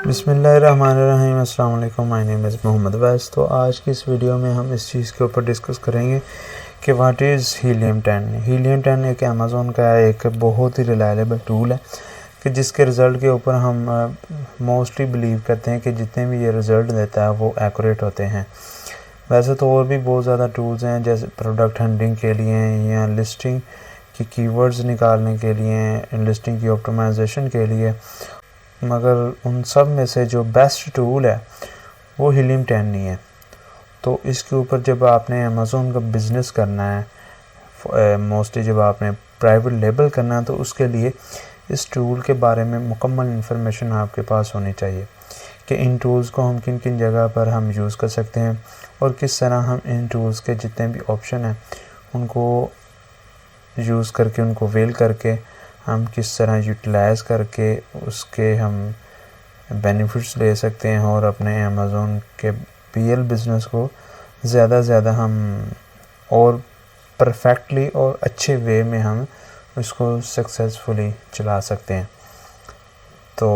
बिस्मिल्लाहिर्रहमानिर्रहीम। अस्सलाम वालेकुम। माय नेम इज़ मोहम्मद वैस। तो आज की इस वीडियो में हम इस चीज़ के ऊपर डिस्कस करेंगे कि व्हाट इज़ हीलियम 10। हीलियम 10 एक अमेज़ॉन का एक बहुत ही रिलायबल टूल है कि जिसके रिज़ल्ट के ऊपर हम मोस्टली बिलीव करते हैं कि जितने भी ये रिज़ल्ट देता है वो एक्यूरेट होते हैं। वैसे तो और भी बहुत ज़्यादा टूल्स हैं, जैसे प्रोडक्ट हंटिंग के लिए या लिस्टिंग की कीवर्ड्स निकालने के लिए, लिस्टिंग की ऑप्टिमाइजेशन के लिए, मगर उन सब में से जो बेस्ट टूल है वो हीलियम 10 नहीं है। तो इसके ऊपर जब आपने अमेज़ॉन का बिज़नेस करना है, मोस्टली जब आपने प्राइवेट लेबल करना है, तो उसके लिए इस टूल के बारे में मुकम्मल इन्फॉर्मेशन आपके पास होनी चाहिए कि इन टूल्स को हम किन किन जगह पर हम यूज़ कर सकते हैं और किस तरह हम इन टूल्स के जितने भी ऑप्शन हैं उनको यूज़ करके, उनको वेल करके हम किस तरह यूटिलाइज़ करके उसके हम बेनिफिट्स ले सकते हैं और अपने अमेज़ॉन के पीएल बिज़नेस को ज़्यादा से ज़्यादा हम और परफेक्टली और अच्छे वे में हम उसको सक्सेसफुली चला सकते हैं। तो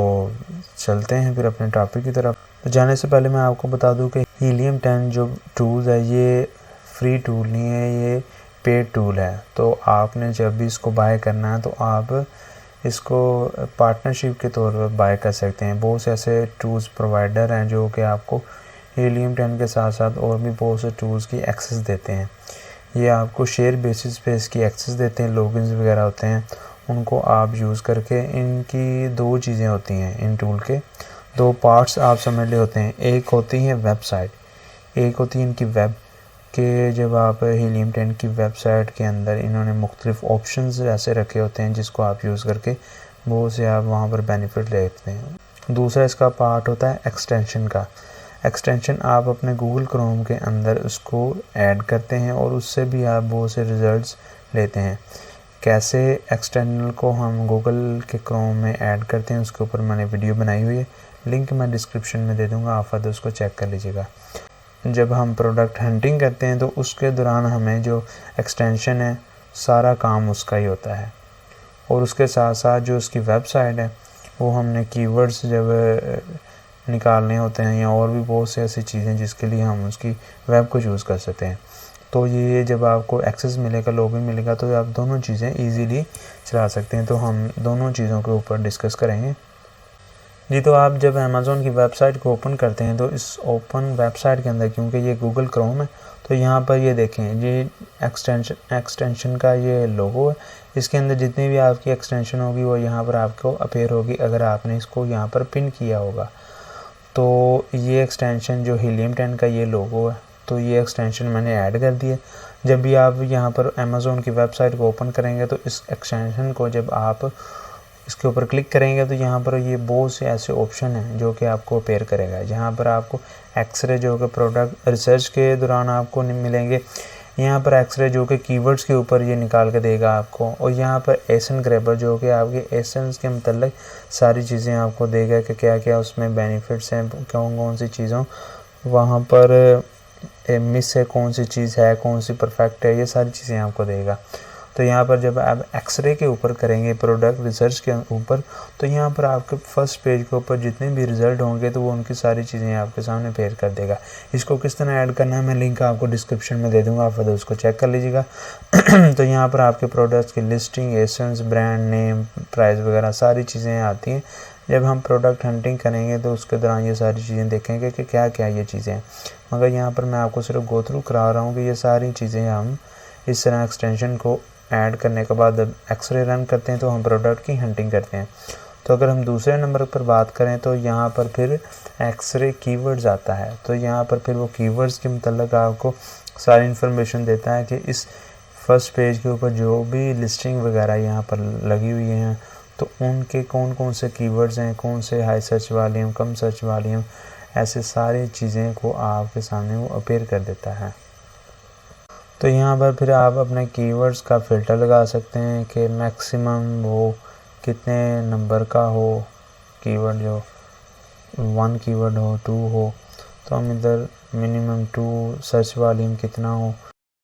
चलते हैं फिर अपने टॉपिक की तरफ। तो जाने से पहले मैं आपको बता दूं कि हीलियम 10 जो टूल्स है ये फ्री टूल नहीं है, ये पेड टूल है। तो आपने जब भी इसको बाय करना है तो आप इसको पार्टनरशिप के तौर पर बाय कर सकते हैं। बहुत से ऐसे टूल्स प्रोवाइडर हैं जो कि आपको हीलियम 10 के साथ साथ और भी बहुत से टूल्स की एक्सेस देते हैं। ये आपको शेयर बेसिस पे इसकी एक्सेस देते हैं, लॉगिन्स वगैरह होते हैं, उनको आप यूज़ करके, इनकी दो चीज़ें होती हैं, इन टूल के दो पार्ट्स आप समझ ले होते हैं। एक होती है वेबसाइट, एक होती है इनकी वेब के। जब आप हीलियम 10 की वेबसाइट के अंदर इन्होंने मुख्तलिफ ऑप्शंस ऐसे रखे होते हैं जिसको आप यूज़ करके बहुत से आप वहाँ पर बेनिफिट लेते हैं। दूसरा इसका पार्ट होता है एक्सटेंशन का। एक्सटेंशन आप अपने गूगल क्रोम के अंदर उसको ऐड करते हैं और उससे भी आप बहुत से रिज़ल्ट्स लेते हैं। कैसे एक्सटर्नल को हम गूगल के क्रोम में ऐड करते हैं उसके ऊपर मैंने वीडियो बनाई हुई है, लिंक मैं डिस्क्रिप्शन में दे दूँगा, आप फर्दर उसको चेक कर लीजिएगा। जब हम प्रोडक्ट हंटिंग करते हैं तो उसके दौरान हमें जो एक्सटेंशन है सारा काम उसका ही होता है, और उसके साथ साथ जो उसकी वेबसाइट है वो हमने कीवर्ड्स जब निकालने होते हैं या और भी बहुत सी ऐसी चीज़ें जिसके लिए हम उसकी वेब को यूज़ कर सकते हैं। तो ये जब आपको एक्सेस मिलेगा, लॉगिन मिलेगा, तो आप दोनों चीज़ें ईज़िली चला सकते हैं। तो हम दोनों चीज़ों के ऊपर डिस्कस करेंगे जी। तो आप जब अमेज़ॉन की वेबसाइट को ओपन करते हैं तो इस ओपन वेबसाइट के अंदर, क्योंकि ये गूगल क्रोम है, तो यहाँ पर ये देखें, ये एक्सटेंशन का ये लोगो है। इसके अंदर जितनी भी आपकी एक्सटेंशन होगी वो यहाँ पर आपको अपीयर होगी अगर आपने इसको यहाँ पर पिन किया होगा। तो ये एक्सटेंशन जो हीलियम 10 का ये लोगो है, तो ये एक्सटेंशन मैंने ऐड कर दिया। जब भी आप यहाँ पर अमेज़ॉन की वेबसाइट को ओपन करेंगे तो इस एक्सटेंशन को जब आप इसके ऊपर क्लिक करेंगे तो यहाँ पर ये बहुत से ऐसे ऑप्शन हैं जो कि आपको अपेयर करेगा। यहाँ पर आपको एक्सरे जो कि प्रोडक्ट रिसर्च के दौरान आपको मिलेंगे, यहाँ पर एक्सरे जो कि कीवर्ड्स के ऊपर ये निकाल के देगा आपको, और यहाँ पर एसन ग्रैबर जो कि आपके एसेंस के मतलब सारी चीज़ें आपको देगा कि क्या क्या उसमें बेनिफिट्स हैं, कौन कौन सी चीज़ों वहाँ पर मिस है, कौन सी चीज़ है, कौन सी परफेक्ट है, ये सारी चीज़ें आपको देगा। तो यहाँ पर जब आप एक्सरे के ऊपर करेंगे, प्रोडक्ट रिसर्च के ऊपर, तो यहाँ पर आपके फर्स्ट पेज के ऊपर जितने भी रिज़ल्ट होंगे तो वो उनकी सारी चीज़ें आपके सामने पेयर कर देगा। इसको किस तरह ऐड करना है मैं लिंक आपको डिस्क्रिप्शन में दे दूँगा, आप फिर उसको चेक कर लीजिएगा। तो यहाँ पर आपके प्रोडक्ट्स की listing, essence, brand name, price वगैरह सारी चीज़ें आती हैं। जब हम प्रोडक्ट हंटिंग करेंगे तो उसके दौरान ये सारी चीज़ें देखेंगे कि क्या क्या ये चीज़ें हैं, मगर यहाँ पर मैं आपको सिर्फ गो थ्रू करा रहा हूँ कि ये सारी चीज़ें हम इस तरह एक्सटेंशन को ऐड करने के बाद एक्सरे रन करते हैं तो हम प्रोडक्ट की हंटिंग करते हैं। तो अगर हम दूसरे नंबर पर बात करें तो यहाँ पर फिर एक्सरे कीवर्ड्स आता है। तो यहाँ पर फिर वो कीवर्ड्स के मतलब आपको सारी इन्फॉर्मेशन देता है कि इस फर्स्ट पेज के ऊपर जो भी लिस्टिंग वगैरह यहाँ पर लगी हुई हैं तो उनके कौन कौन से कीवर्ड्स हैं, कौन से हाई सर्च वॉल्यूम, कम सर्च वॉल्यूम, ऐसे सारी चीज़ें को आपके सामने वो अपीयर कर देता है। तो यहाँ पर फिर आप अपने कीवर्ड्स का फ़िल्टर लगा सकते हैं कि मैक्सिमम वो कितने नंबर का हो, कीवर्ड जो 1 कीवर्ड हो, 2 हो, तो हम इधर मिनिमम 2 सर्च वॉल्यूम कितना हो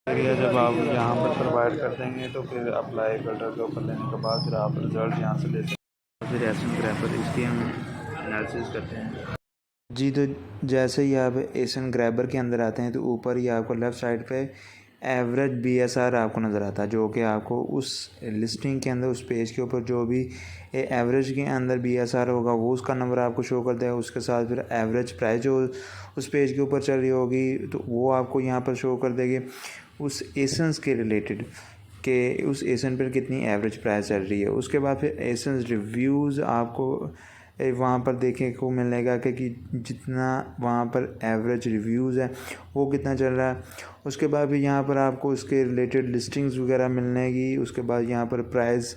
एरिया जब आप यहाँ पर प्रोवाइड कर देंगे तो फिर अप्लाई फ़िल्टर के ऊपर लेने के बाद फिर आप रिज़ल्ट यहाँ से ले सकते हैं। फिर एसन ग्रैपर इसकी हम एनालिसिस करते हैं जी। तो जैसे ही आप एशियन ग्रैबर के अंदर आते हैं तो ऊपर ही आपको लेफ़्ट साइड पे एवरेज BSR आपको नज़र आता है, जो कि आपको उस लिस्टिंग के अंदर, उस पेज के ऊपर जो भी एवरेज के अंदर BSR होगा वो उसका नंबर आपको शो कर देगा। उसके साथ फिर एवरेज प्राइस जो उस पेज के ऊपर चल रही होगी तो वो आपको यहाँ पर शो कर देगी उस एसेंस के रिलेटेड, कि उस एसेंस पर कितनी एवरेज प्राइस चल रही है। उसके बाद फिर एसेंस रिव्यूज़ आपको वहाँ पर देखने को मिलेगा कि जितना वहाँ पर एवरेज रिव्यूज़ है वो कितना चल रहा है। उसके बाद भी यहाँ पर आपको उसके रिलेटेड लिस्टिंग्स वगैरह मिलेगी। उसके बाद यहाँ पर प्राइस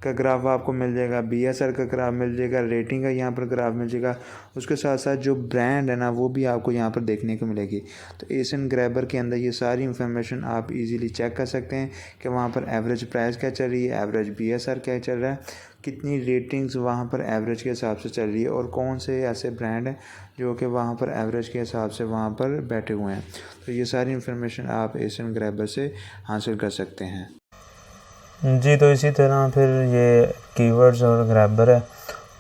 का ग्राफ आपको मिल जाएगा, BSR का ग्राफ मिल जाएगा, रेटिंग का यहाँ पर ग्राफ मिल जाएगा। उसके साथ साथ जो ब्रांड है ना वो भी आपको यहाँ पर देखने को मिलेगी। तो एशियन ग्रैबर के अंदर ये सारी इंफॉर्मेशन आप इजीली चेक कर सकते हैं कि वहाँ पर एवरेज प्राइस क्या चल रही है, एवरेज BSR क्या चल रहा है, कितनी रेटिंग्स वहाँ पर एवरेज के हिसाब से चल रही है और कौन से ऐसे ब्रांड हैं जो कि वहाँ पर एवरेज के हिसाब से वहाँ पर बैठे हुए हैं। तो ये सारी इंफॉर्मेशन आप एशियन ग्रैबर से हासिल कर सकते हैं जी। तो इसी तरह फिर ये कीवर्ड्स और ग्रैबर है।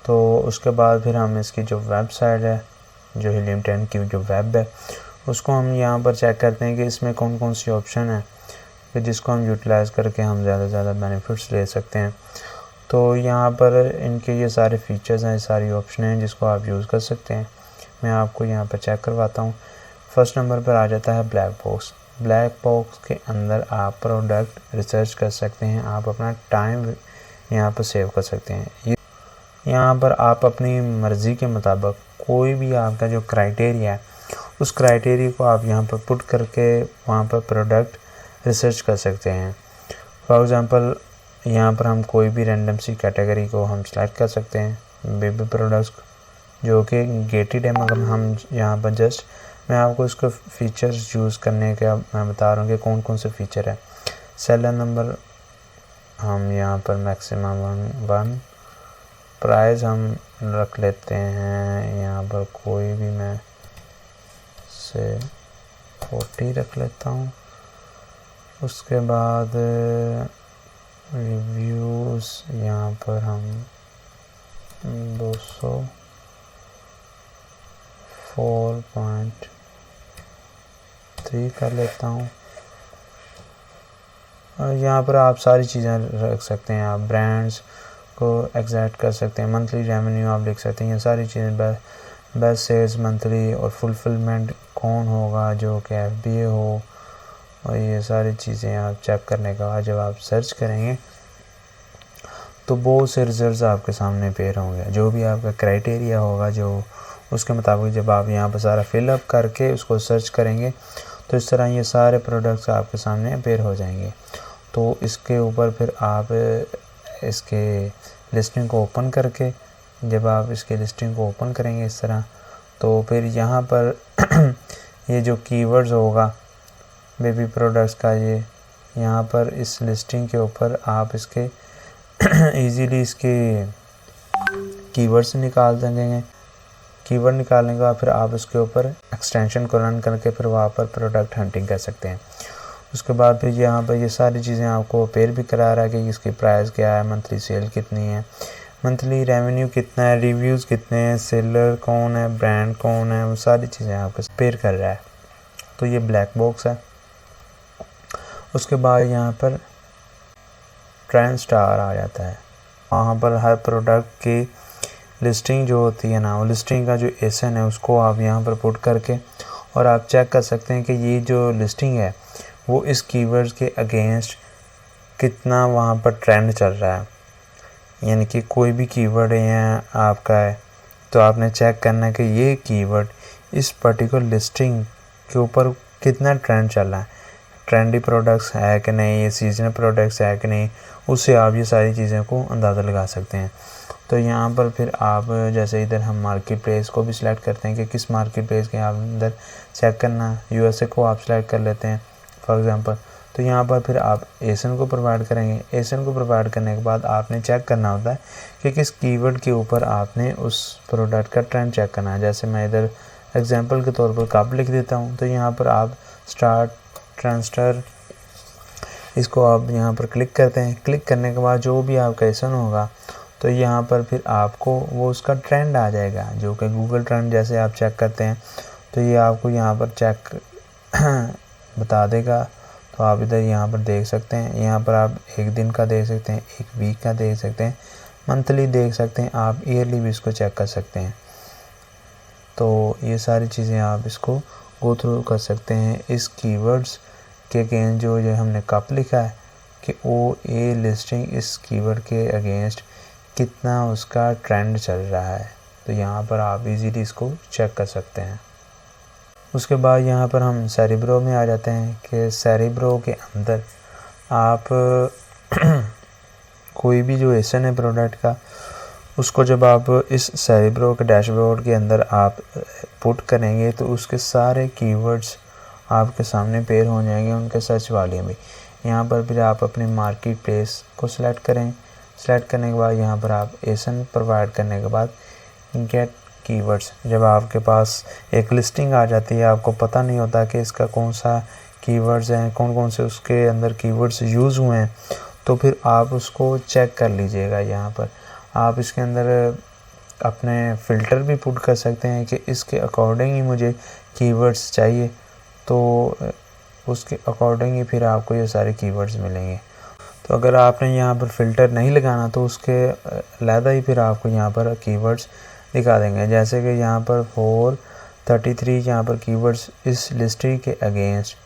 तो उसके बाद फिर हम इसकी जो वेबसाइट है, जो हीलियम 10 की जो वेब है, उसको हम यहाँ पर चेक करते हैं कि इसमें कौन कौन सी ऑप्शन है कि जिसको हम यूटिलाइज़ करके हम ज़्यादा से ज़्यादा बेनिफिट्स ले सकते हैं। तो यहाँ पर इनके ये सारे फीचर्स हैं, सारी ऑप्शन हैं जिसको आप यूज़ कर सकते हैं। मैं आपको यहाँ पर चेक करवाता हूँ। फर्स्ट नंबर पर आ जाता है ब्लैक बॉक्स। ब्लैक बॉक्स के अंदर आप प्रोडक्ट रिसर्च कर सकते हैं, आप अपना टाइम यहाँ पर सेव कर सकते हैं। यहाँ पर आप अपनी मर्ज़ी के मुताबिक कोई भी आपका जो क्राइटेरिया है उस क्राइटेरिया को आप यहाँ पर पुट करके वहाँ पर प्रोडक्ट रिसर्च कर सकते हैं। फॉर एग्ज़ाम्पल यहाँ पर हम कोई भी रैंडम सी कैटेगरी को हम सेलेक्ट कर सकते हैं, बेबी प्रोडक्ट्स जो कि गेटेड है। मगर हम यहाँ पर जस्ट मैं आपको इसको फ़ीचर्स यूज़ करने का मैं बता रहा हूँ कि कौन कौन से फ़ीचर है। सेलर नंबर हम यहाँ पर मैक्सिमम 1 प्राइस हम रख लेते हैं, यहाँ पर कोई भी मैं से 40 रख लेता हूँ। उसके बाद रिव्यूज़ यहाँ पर हम 204.3 कर लेता हूँ। और यहाँ पर आप सारी चीज़ें रख सकते हैं, आप ब्रांड्स को एग्जैक्ट कर सकते हैं, मंथली रेवेन्यू आप लिख सकते हैं। ये सारी चीज़ें बेस्ट सेल्स मंथली और फुलफिलमेंट कौन होगा जो कि FBA हो, और ये सारी चीज़ें आप चेक करने के बाद जब आप सर्च करेंगे तो बहुत से रिजल्ट्स आपके सामने पेश होंगे। जो भी आपका क्राइटेरिया होगा जो उसके मुताबिक जब आप यहाँ पर सारा फिलअप करके उसको सर्च करेंगे तो इस तरह ये सारे प्रोडक्ट्स आपके सामने पेश हो जाएंगे। तो इसके ऊपर फिर आप इसके लिस्टिंग को ओपन करके, जब आप इसके लिस्टिंग को ओपन करेंगे इस तरह, तो फिर यहाँ पर ये जो कीवर्ड्स होगा बेबी प्रोडक्ट्स का, ये यहाँ पर इस लिस्टिंग के ऊपर आप इसके इजीली इसके कीवर्ड्स निकाल देंगे। कीवर्ड निकालने के बाद फिर आप इसके ऊपर एक्सटेंशन को रन करके फिर वहाँ पर प्रोडक्ट हंटिंग कर सकते हैं। उसके बाद फिर यहाँ पर ये सारी चीज़ें आपको पेयर भी करा रहा है कि इसकी प्राइस क्या है, मंथली सेल कितनी है, मंथली रेवेन्यू कितना है, रिव्यूज़ कितने हैं, सेलर कौन है, ब्रांड कौन है, वो सारी चीज़ें आपको पेयर कर रहा है। तो ये ब्लैक बॉक्स है। उसके बाद यहाँ पर ट्रेंड स्टार आ जाता है। वहाँ पर हर प्रोडक्ट की लिस्टिंग जो होती है ना, वो लिस्टिंग का जो एसन है उसको आप यहाँ पर पुट करके और आप चेक कर सकते हैं कि ये जो लिस्टिंग है वो इस कीवर्ड्स के अगेंस्ट कितना वहाँ पर ट्रेंड चल रहा है। यानी कि कोई भी कीवर्ड है यहाँ आपका है तो आपने चेक करना है कि ये कीवर्ड इस पर्टिकुलर लिस्टिंग के ऊपर कितना ट्रेंड चल रहा है, ट्रेंडी प्रोडक्ट्स है कि नहीं, ये सीजनल प्रोडक्ट्स है कि नहीं, उससे आप ये सारी चीज़ों को अंदाज़ा लगा सकते हैं। तो यहाँ पर फिर आप जैसे इधर हम मार्केट प्लेस को भी सिलेक्ट करते हैं कि किस मार्केट प्लेस के आप अंदर चेक करना, USA को आप सिलेक्ट कर लेते हैं फॉर एग्ज़ाम्पल। तो यहाँ पर फिर आप एसन को प्रोवाइड करेंगे। एसन को प्रोवाइड करने के बाद आपने चेक करना होता है कि किस कीवर्ड के ऊपर आपने उस प्रोडक्ट का ट्रेंड चेक करना है। जैसे मैं इधर एग्जांपल के तौर पर कप लिख देता हूँ, तो यहाँ पर आप स्टार्ट ट्रांसफर इसको आप यहाँ पर क्लिक करते हैं। क्लिक करने के बाद जो भी आपका एसन होगा तो तो यहाँ पर फिर आपको वो उसका ट्रेंड आ जाएगा, जो कि गूगल ट्रेंड जैसे आप चेक करते हैं तो ये आपको यहाँ पर चेक बता देगा। तो आप इधर यहाँ पर देख सकते हैं, यहाँ पर आप एक दिन का देख सकते हैं, एक वीक का देख सकते हैं, मंथली देख सकते हैं, आप ईयरली भी इसको चेक कर सकते हैं। तो ये सारी चीज़ें आप इसको गो थ्रू कर सकते हैं। इस कीवर्ड्स के अगेंस्ट जो हमने कप लिखा है कि OA लिस्टिंग इस कीवर्ड के अगेंस्ट कितना उसका ट्रेंड चल रहा है, तो यहाँ पर आप इजीली इसको चेक कर सकते हैं। उसके बाद यहाँ पर हम सेरिब्रो में आ जाते हैं कि सेरिब्रो के अंदर आप कोई भी जो एसन है प्रोडक्ट का, उसको जब आप इस सेरिब्रो के डैशबोर्ड के अंदर आप पुट करेंगे तो उसके सारे कीवर्ड्स आपके सामने पेयर हो जाएंगे, उनके सर्च वाले में। यहाँ पर फिर आप अपने मार्केट प्लेस को सिलेक्ट करें। सिलेक्ट करने के बाद यहाँ पर आप एसन प्रोवाइड करने के बाद गेट कीवर्ड्स, जब आपके पास एक लिस्टिंग आ जाती है, आपको पता नहीं होता कि इसका कौन सा कीवर्ड्स हैं, कौन कौन से उसके अंदर कीवर्ड्स यूज़ हुए हैं, तो फिर आप उसको चेक कर लीजिएगा। यहाँ पर आप इसके अंदर अपने फ़िल्टर भी पुट कर सकते हैं कि इसके अकॉर्डिंग ही मुझे कीवर्ड्स चाहिए, तो उसके अकॉर्डिंग ही फिर आपको ये सारे कीवर्ड्स मिलेंगे। तो अगर आपने यहाँ पर फ़िल्टर नहीं लगाना तो उसके अलहदा ही फिर आपको यहाँ पर कीवर्ड्स दिखा देंगे। जैसे कि यहाँ पर 433 यहाँ पर कीवर्ड्स इस लिस्टिंग के अगेंस्ट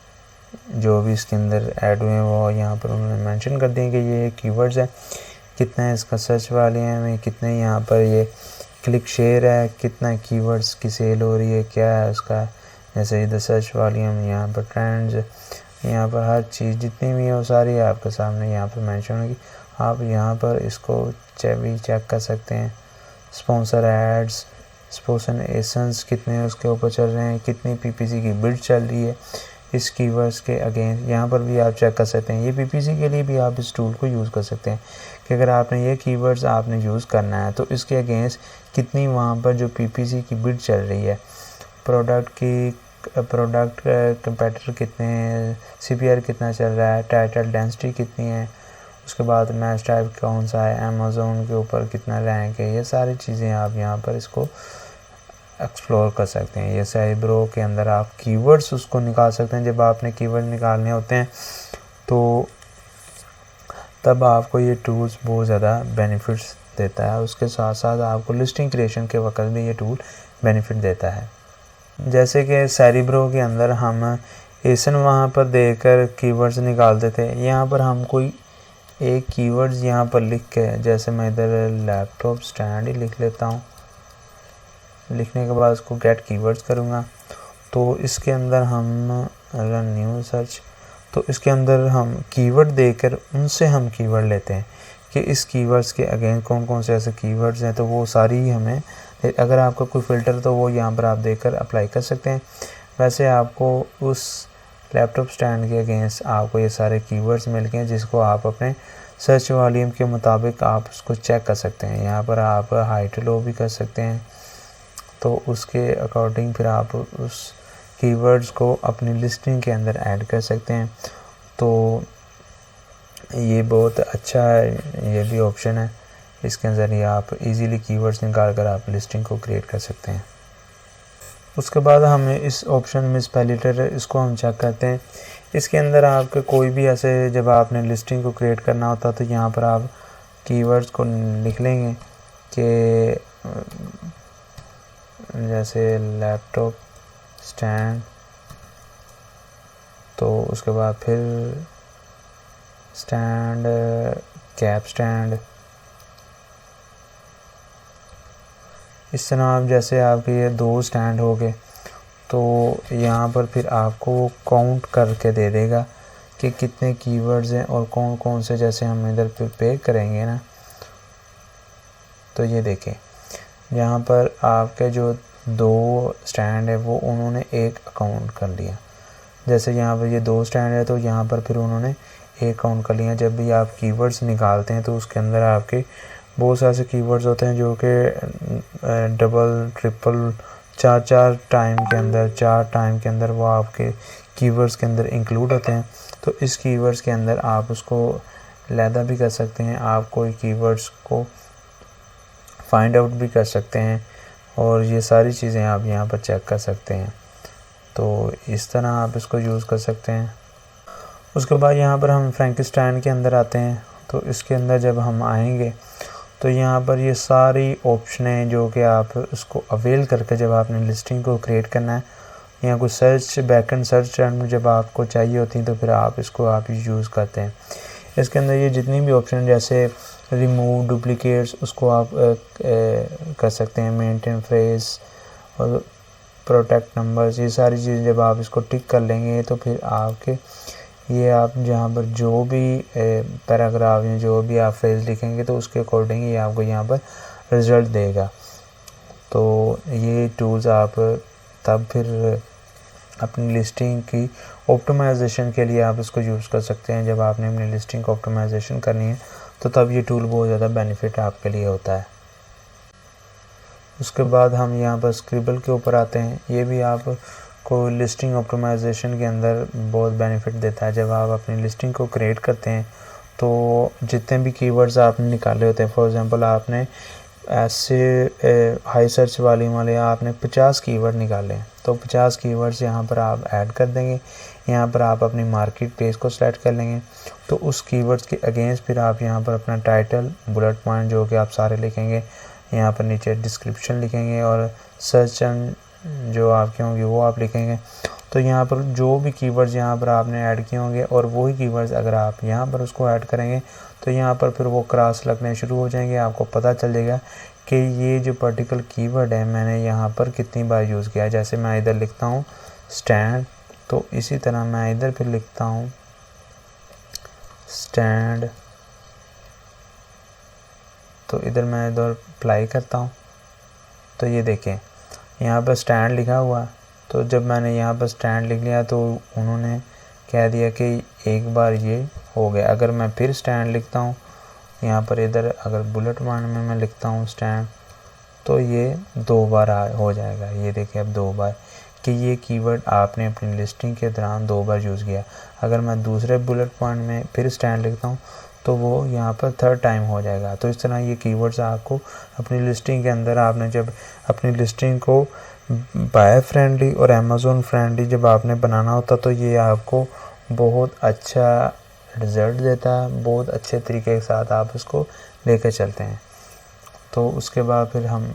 जो भी इसके अंदर ऐड हुए हैं वो यहाँ पर उन्होंने मेंशन कर दिए कि ये कीवर्ड्स है, कितना है इसका सर्च वॉल्यूम में, कितने यहाँ पर ये क्लिक शेयर है, कितना कीवर्ड्स की सेल हो रही है, क्या है उसका, जैसे इधर सर्च वॉल्यूम, यहाँ पर ट्रेंड्स, यहाँ पर हर चीज़ जितनी भी है वो सारी आपके सामने यहाँ पर मेंशन होगी। आप यहाँ पर इसको चेक कर सकते हैं। स्पॉन्सर एड्स, स्पोर्सन एसेंस कितने उसके ऊपर चल रहे हैं, कितनी PPC की बिड चल रही है इस कीवर्ड्स के अगेंस्ट, यहाँ पर भी आप चेक कर सकते हैं। ये PPC के लिए भी आप इस टूल को यूज़ कर सकते हैं कि अगर आपने ये कीवर्ड्स आपने यूज़ करना है तो इसके अगेंस्ट कितनी वहाँ पर जो PPC की बिड चल रही है, प्रोडक्ट कंपेटिटर कितने हैं, CPR कितना चल रहा है, टाइटल डेंसिटी कितनी है, उसके बाद मैच टाइप कौन सा है, अमेज़ोन के ऊपर कितना रैंक है, ये सारी चीज़ें आप यहाँ पर इसको एक्सप्लोर कर सकते हैं। ये सेरिब्रो के अंदर आप कीवर्ड्स उसको निकाल सकते हैं। जब आपने कीवर्ड निकालने होते हैं तो तब आपको ये टूल्स बहुत ज़्यादा बेनिफिट्स देता है। उसके साथ साथ आपको लिस्टिंग क्रिएशन के वक्त भी ये टूल बेनिफिट देता है। जैसे कि सेरिब्रो के अंदर हम एसन वहाँ पर देकर कीवर्ड्स निकालते थे, यहाँ पर हम कोई एक कीवर्ड्स यहाँ पर लिख के, जैसे मैं इधर लैपटॉप स्टैंड ही लिख लेता हूँ, लिखने के बाद उसको गेट कीवर्ड्स करूँगा तो इसके अंदर हम रन न्यू सर्च, तो इसके अंदर हम कीवर्ड देकर उनसे हम कीवर्ड लेते हैं कि इस कीवर्ड्स के अगेंस्ट कौन कौन से ऐसे कीवर्ड्स हैं, तो वो सारी ही हमें, अगर आपका कोई फ़िल्टर तो वो यहाँ पर आप देकर अप्लाई कर सकते हैं। वैसे आपको उस लैपटॉप स्टैंड के अगेंस्ट आपको ये सारे कीवर्ड्स मिल गए जिसको आप अपने सर्च वॉल्यूम के मुताबिक आप उसको चेक कर सकते हैं। यहाँ पर आप हाइट लो भी कर सकते हैं, तो उसके अकॉर्डिंग फिर आप उस कीवर्ड्स को अपनी लिस्टिंग के अंदर ऐड कर सकते हैं। तो ये बहुत अच्छा है, ये भी ऑप्शन है, इसके ज़रिए आप इजीली कीवर्ड्स निकाल कर आप लिस्टिंग को क्रिएट कर सकते हैं। उसके बाद हमें इस ऑप्शन में स्पेलिटर, इसको हम चेक करते हैं। इसके अंदर आपके कोई भी ऐसे जब आपने लिस्टिंग को क्रिएट करना होता तो यहाँ पर आप कीवर्ड्स को लिख लेंगे कि जैसे लैपटॉप स्टैंड, तो उसके बाद फिर स्टैंड, कैप स्टैंड, इस तरह आप जैसे आपके ये 2 स्टैंड हो गए तो यहाँ पर फिर आपको काउंट करके दे देगा कि कितने कीवर्ड्स हैं और कौन कौन से, जैसे हम इधर पे पे करेंगे ना, तो ये देखें यहाँ पर आपके जो 2 स्टैंड है वो उन्होंने एक अकाउंट कर लिया। जैसे यहाँ पर ये 2 स्टैंड है तो यहाँ पर फिर उन्होंने एक काउंट कर लिया। जब भी आप कीवर्ड्स निकालते हैं तो उसके अंदर आपके बहुत सारे ऐसे कीवर्ड्स होते हैं जो कि डबल ट्रिपल 4 टाइम के अंदर वो आपके कीवर्ड्स के अंदर इंक्लूड होते हैं। तो इस कीवर्ड्स के अंदर आप उसको अलहदा भी कर सकते हैं। आप कोई कीवर्ड्स को फाइंड आउट भी कर सकते हैं और ये सारी चीज़ें आप यहाँ पर चेक कर सकते हैं। तो इस तरह आप इसको यूज़ कर सकते हैं। उसके बाद यहाँ पर हम फ्रैंकिस्टाइन के अंदर आते हैं। तो इसके अंदर जब हम आएंगे तो यहाँ पर ये सारी ऑप्शनें जो कि आप उसको अवेल करके जब आपने लिस्टिंग को क्रिएट करना है, यहाँ कुछ सर्च बैकएंड सर्च टर्म जब आपको चाहिए होती हैं तो फिर आप इसको आप यूज़ करते हैं। इसके अंदर ये जितनी भी ऑप्शन जैसे रिमूव डुप्लीकेट्स उसको आप कर सकते हैं, मेंटेन फ्रेज और प्रोटेक्ट नंबर्स, ये सारी चीज़ें जब आप इसको टिक कर लेंगे तो फिर आपके ये आप जहाँ पर जो भी पैराग्राफ या जो भी आप फ्रेज लिखेंगे तो उसके अकॉर्डिंग ये आपको यहाँ पर रिज़ल्ट देगा। तो ये टूल्स आप तब फिर अपनी लिस्टिंग की ऑप्टिमाइजेशन के लिए आप इसको यूज़ कर सकते हैं। जब आपने अपनी लिस्टिंग को ऑप्टिमाइजेशन करनी है तो तब ये टूल बहुत ज़्यादा बेनिफिट आपके लिए होता है। उसके बाद हम यहाँ पर स्क्रिबल के ऊपर आते हैं। ये भी आपको लिस्टिंग ऑप्टिमाइजेशन के अंदर बहुत बेनिफिट देता है। जब आप अपनी लिस्टिंग को क्रिएट करते हैं तो जितने भी कीवर्ड्स आपने निकाले होते हैं, फॉर एग्जांपल आपने ऐसे हाई सर्च वाले आपने 50 कीवर्ड निकाले हैं तो 50 कीवर्ड्स यहाँ पर आप ऐड कर देंगे। यहाँ पर आप अपनी मार्केट प्लेस को सेलेक्ट कर लेंगे तो उस कीवर्ड्स के अगेंस्ट फिर आप यहाँ पर अपना टाइटल बुलेट पॉइंट जो कि आप सारे लिखेंगे, यहाँ पर नीचे डिस्क्रिप्शन लिखेंगे और सर्च एंड जो आपके होंगे वो आप लिखेंगे। तो यहाँ पर जो भी कीवर्ड्स यहाँ पर आपने ऐड किए होंगे और वही कीवर्ड्स अगर आप यहाँ पर उसको ऐड करेंगे तो यहाँ पर फिर वो क्रॉस लगने शुरू हो जाएंगे। आपको पता चल जाएगा कि ये जो पर्टिकुलर कीवर्ड है मैंने यहाँ पर कितनी बार यूज़ किया है। जैसे मैं इधर लिखता हूँ स्टैंड, तो इसी तरह मैं इधर फिर लिखता हूँ स्टैंड, तो इधर मैं इधर अप्लाई करता हूँ तो ये देखें यहाँ पर स्टैंड लिखा हुआ है। तो जब मैंने यहाँ पर स्टैंड लिख लिया तो उन्होंने कह दिया कि एक बार ये हो गया। अगर मैं फिर स्टैंड लिखता हूँ यहाँ पर इधर अगर बुलेट पॉइंट में मैं लिखता हूँ स्टैंड तो ये 2 बार हो जाएगा। ये देखिए अब 2 बार कि ये कीवर्ड आपने अपनी लिस्टिंग के दौरान 2 बार यूज़ किया। अगर मैं दूसरे बुलेट पॉइंट में फिर स्टैंड लिखता हूँ तो वो यहाँ पर 3rd टाइम हो जाएगा। तो इस तरह ये कीवर्ड्स आपको अपनी लिस्टिंग के अंदर आपने जब अपनी लिस्टिंग को बायर फ्रेंडली और अमेज़ॉन फ्रेंडली जब आपने बनाना होता तो ये आपको बहुत अच्छा रिज़ल्ट देता है। बहुत अच्छे तरीके के साथ आप इसको लेकर चलते हैं। तो उसके बाद फिर हम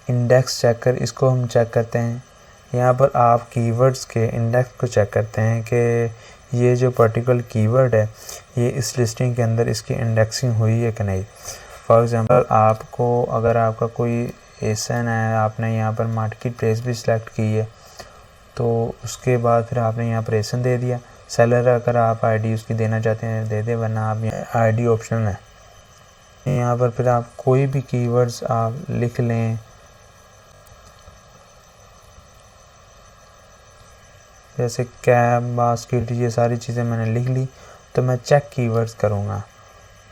इंडेक्स चेकर इसको हम चेक करते हैं। यहाँ पर आप कीवर्ड्स के इंडेक्स को चेक करते हैं कि ये जो पर्टिकुलर कीवर्ड है ये इस लिस्टिंग के अंदर इसकी इंडेक्सिंग हुई है कि नहीं। फॉर एग्जांपल आपको अगर आपका कोई एसन है, आपने यहाँ पर मार्केट प्लेस भी सिलेक्ट की है तो उसके बाद फिर आपने यहाँ पर एसन दे दिया। सेलर अगर आप आईडी उसकी देना चाहते हैं दे दे, वरना आप आईडी ऑप्शनल है। यहाँ पर फिर आप कोई भी कीवर्ड्स आप लिख लें, जैसे कैब बास्केट, ये सारी चीज़ें मैंने लिख ली तो मैं चेक कीवर्ड्स करूँगा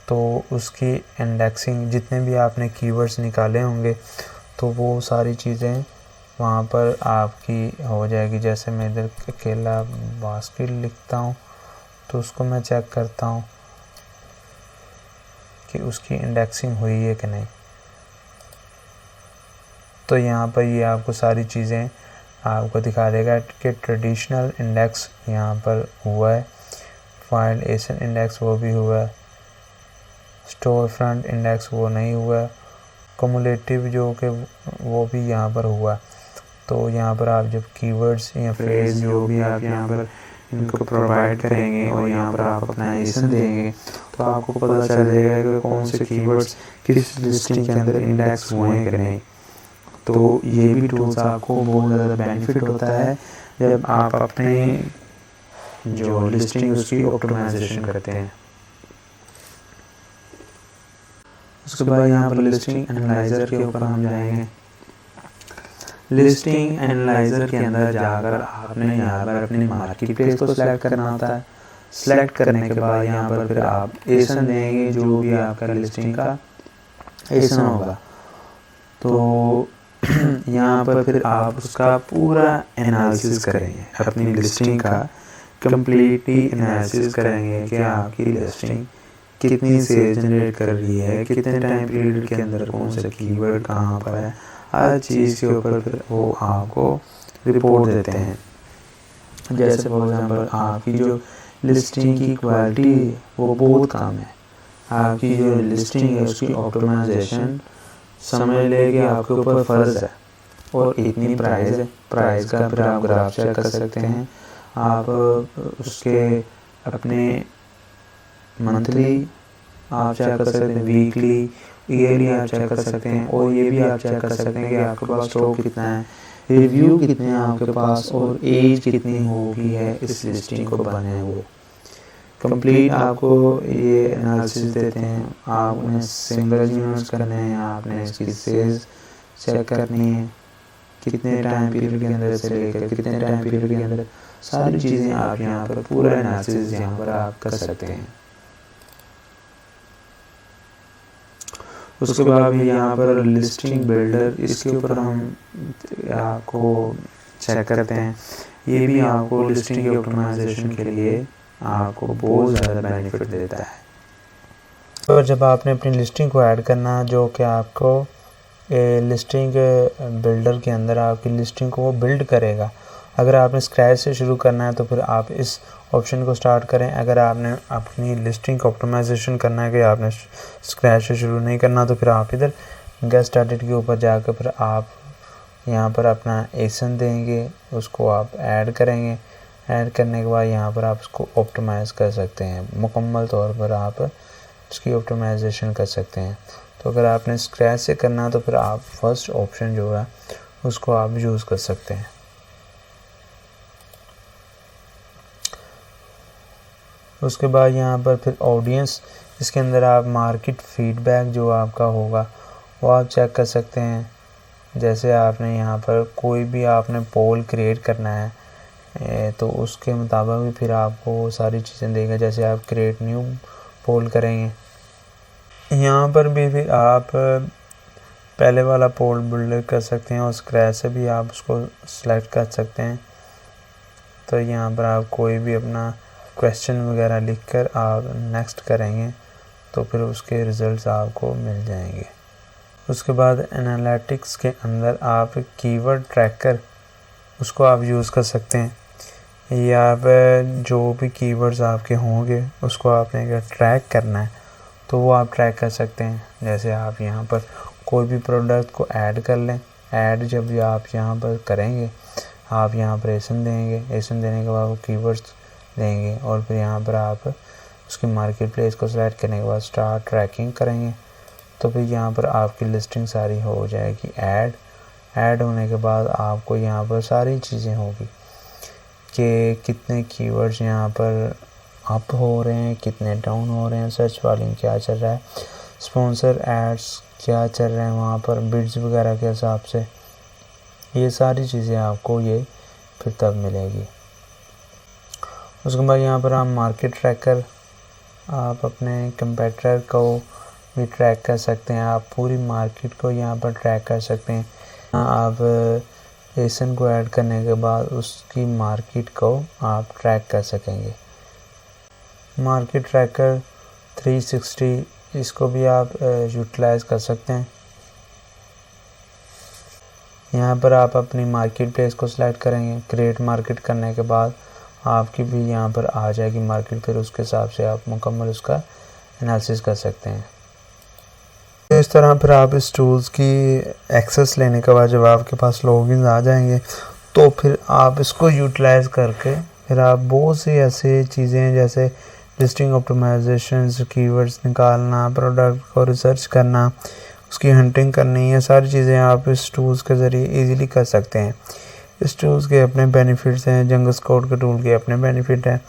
तो उसकी इंडेक्सिंग जितने भी आपने कीवर्ड्स निकाले होंगे तो वो सारी चीज़ें वहाँ पर आपकी हो जाएगी। जैसे मैं इधर अकेला बास्केट लिखता हूँ तो उसको मैं चेक करता हूँ कि उसकी इंडेक्सिंग हुई है कि नहीं। तो यहाँ पर ये आपको सारी चीज़ें आपको दिखा देगा कि ट्रेडिशनल इंडेक्स यहाँ पर हुआ है, फाइल एसन इंडेक्स वो भी हुआ है, स्टोर फ्रंट इंडेक्स वो नहीं हुआ है, कमुलेटिव जो कि वो भी यहाँ पर हुआ। तो यहाँ पर आप जब कीवर्ड्स या फ्रेज जो भी आप यहाँ पर इनको प्रोवाइड करेंगे और यहाँ पर आप अपना एसन देंगे तो आपको पता चल जाएगा कि कौन से कीवर्ड्स किस लिस्टिंग के अंदर इंडेक्स हुए हैं कि नहीं। तो ये भी टूल्स आपको बहुत ज़्यादा बेनिफिट होता है जब आप अपने जो लिस्टिंग उसकी ऑप्टिमाइजेशन करते हैं। उसके बाद यहाँ पर लिस्टिंग एनालाइज़र के ऊपर हम जाएंगे। लिस्टिंग एनालाइज़र के अंदर जाकर आपने यहाँ पर अपनी मार्केट प्लेस को सिलेक्ट करना होता है। सिलेक्ट करने के बाद यहाँ पर फिर आप एसन देंगे जो भी आपका लिस्टिंग का एसन होगा। तो यहाँ पर फिर आप उसका पूरा एनालिसिस करेंगे, अपनी लिस्टिंग का कंप्लीटली एनालिसिस करेंगे कि आपकी लिस्टिंग कितनी सेल जनरेट कर रही है, कितने टाइम पीरियड के अंदर कौन सा कीवर्ड कहाँ पर है, हर चीज़ के ऊपर फिर वो आपको रिपोर्ट देते हैं। जैसे फॉर एग्जांपल आपकी जो लिस्टिंग की क्वालिटी वो बहुत कम है, आपकी जो लिस्टिंग है उसकी ऑप्टिमाइजेशन समझ ले कि आपके ऊपर फ़र्ज़ है और इतनी प्राइस है, प्राइस का फिर आप ग्राफ चेक कर सकते हैं, आप उसके अपने मंथली आप चेक कर सकते हैं, वीकली ईयरली आप चेक कर सकते हैं, और ये भी आप चेक कर सकते हैं कि आपके पास स्टॉक कितना है, रिव्यू कितने हैं आपके पास, और एज कितनी होगी है इस लिस्टिंग को बने हुए। कंप्लीट आपको ये एनालिसिस देते हैं। आपने सिंगल यूनिट्स करने हैं, आपने इसकी सेल्स चेक करनी है, कितने टाइम पीरियड के अंदर से लेकर कितने टाइम पीरियड के अंदर, सारी चीज़ें आप यहाँ पर पूरा एनालिसिस यहाँ पर आप कर सकते हैं। उसके बाद भी यहाँ पर लिस्टिंग बिल्डर, इसके ऊपर हम आपको चेक करते हैं। ये भी आपको लिस्टिंग की ऑप्टिमाइजेशन के लिए आपको बहुत ज़्यादा बेनिफिट देता है। तो जब आपने अपनी लिस्टिंग को ऐड करना, जो कि आपको लिस्टिंग बिल्डर के अंदर आपकी लिस्टिंग को वो बिल्ड करेगा। अगर आपने स्क्रैच से शुरू करना है तो फिर आप इस ऑप्शन को स्टार्ट करें। अगर आपने अपनी लिस्टिंग को ऑप्टिमाइजेशन करना है कि आपने स्क्रैच से शुरू नहीं करना, तो फिर आप इधर गेट स्टार्टेड के ऊपर जाकर फिर आप यहाँ पर अपना एक्शन देंगे, उसको आप ऐड करेंगे। ऐड करने के बाद यहाँ पर आप उसको ऑप्टिमाइज़ कर सकते हैं, मुकम्मल तौर पर आप उसकी ऑप्टिमाइजेशन कर सकते हैं। तो अगर आपने स्क्रैच से करना है तो फिर आप फर्स्ट ऑप्शन जो है उसको आप यूज़ कर सकते हैं। उसके बाद यहाँ पर फिर ऑडियंस, इसके अंदर आप मार्केट फीडबैक जो आपका होगा वो आप चेक कर सकते हैं। जैसे आपने यहाँ पर कोई भी आपने पोल क्रिएट करना है तो उसके मुताबिक भी फिर आपको वो सारी चीज़ें देगा। जैसे आप क्रिएट न्यू पोल करेंगे, यहाँ पर भी फिर आप पहले वाला पोल बिल्ड कर सकते हैं और स्क्रैच से भी आप उसको सेलेक्ट कर सकते हैं। तो यहाँ पर आप कोई भी अपना क्वेश्चन वगैरह लिखकर आप नेक्स्ट करेंगे तो फिर उसके रिज़ल्ट्स आपको मिल जाएंगे। उसके बाद एनालिटिक्स के अंदर आप कीवर्ड ट्रैकर, उसको आप यूज़ कर सकते हैं। ये आप जो भी कीवर्ड्स आपके होंगे उसको आपने अगर ट्रैक करना है तो वो आप ट्रैक कर सकते हैं। जैसे आप यहाँ पर कोई भी प्रोडक्ट को ऐड कर लें, ऐड जब भी आप यहाँ पर करेंगे, आप यहाँ पर एसन देंगे, एसन देने के बाद वो कीवर्ड्स देंगे और फिर यहाँ पर आप उसकी मार्केट प्लेस को सेलेक्ट करने के बाद स्टार्ट ट्रैकिंग करेंगे तो फिर यहाँ पर आपकी लिस्टिंग सारी हो जाएगी। ऐड होने के बाद आपको यहाँ पर सारी चीज़ें होगी कि कितने कीवर्ड्स यहाँ पर अप हो रहे हैं, कितने डाउन हो रहे हैं, सर्च वॉल्यूम क्या चल रहा है, स्पॉन्सर एड्स क्या चल रहे हैं वहाँ पर, बिड्स वगैरह के हिसाब से, ये सारी चीज़ें आपको ये फिर तब मिलेगी। उसके बाद यहाँ पर आप मार्केट ट्रैकर, आप अपने कंपेटिटर को भी ट्रैक कर सकते हैं, आप पूरी मार्केट को यहाँ पर ट्रैक कर सकते हैं। आप एसन को ऐड करने के बाद उसकी मार्केट को आप ट्रैक कर सकेंगे। मार्केट ट्रैकर 360, इसको भी आप यूटिलाइज कर सकते हैं। यहाँ पर आप अपनी मार्केट प्लेस को सिलेक्ट करेंगे, क्रिएट मार्केट करने के बाद आपकी भी यहाँ पर आ जाएगी मार्केट, फिर उसके हिसाब से आप मुकम्मल उसका एनालिसिस कर सकते हैं। इस तरह फिर आप इस टूल्स की एक्सेस लेने के बाद जब आपके पास लॉगिन आ जाएंगे तो फिर आप इसको यूटिलाइज़ करके फिर आप बहुत सी ऐसी चीज़ें जैसे लिस्टिंग ऑप्टिमाइजेशन, कीवर्ड्स निकालना, प्रोडक्ट को रिसर्च करना, उसकी हंटिंग करनी, ये सारी चीज़ें आप इस टूल्स के ज़रिए इजीली कर सकते हैं। इस टूल्स के अपने बेनिफिट्स हैं, जंगल स्काउट के टूल के अपने बेनिफिट हैं।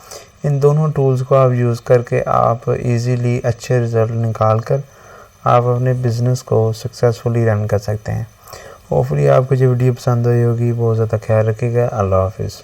इन दोनों टूल्स को आप यूज़ करके आप इजीली अच्छे रिज़ल्ट निकाल कर आप अपने बिज़नेस को सक्सेसफुली रन कर सकते हैं। होपफुली आपको जो वीडियो पसंद आई होगी, बहुत ज़्यादा ख्याल रखिएगा। अल्लाह हाफिज़।